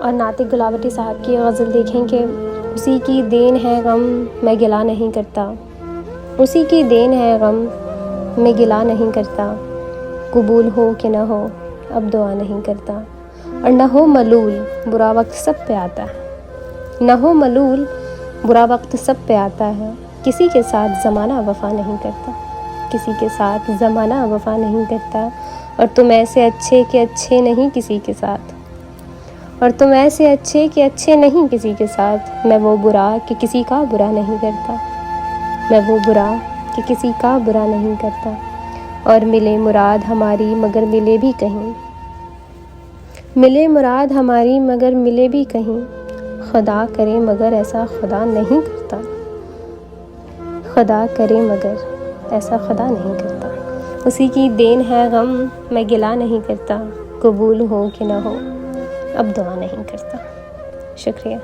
और नातिक गुलावटी साहब की गज़ल देखें कि उसी की देन है गम मैं गिला नहीं करता, उसी की देन है गम मैं गिला नहीं करता, कबूल हो कि न हो अब दुआ नहीं करता। और न हो मलूल बुरा वक्त सब पे आता है, न हो मलूल बुरा वक्त सब पे आता है, किसी के साथ ज़माना वफ़ा नहीं करता, किसी के साथ ज़माना वफ़ा नहीं करता। और तुम ऐसे अच्छे कि अच्छे नहीं किसी के साथ, और तुम ऐसे अच्छे कि अच्छे नहीं किसी के साथ, मैं वो बुरा कि किसी का बुरा नहीं करता, मैं वो बुरा कि किसी का बुरा नहीं करता। और मिले मुराद हमारी मगर मिले भी कहीं, मिले मुराद हमारी मगर मिले भी कहीं, खुदा करे मगर ऐसा खुदा नहीं करता, खुदा करे मगर ऐसा खुदा नहीं करता। उसी की देन है गम मैं गिला नहीं करता, कबूल हो कि ना हो अब दुआ नहीं करता। शुक्रिया।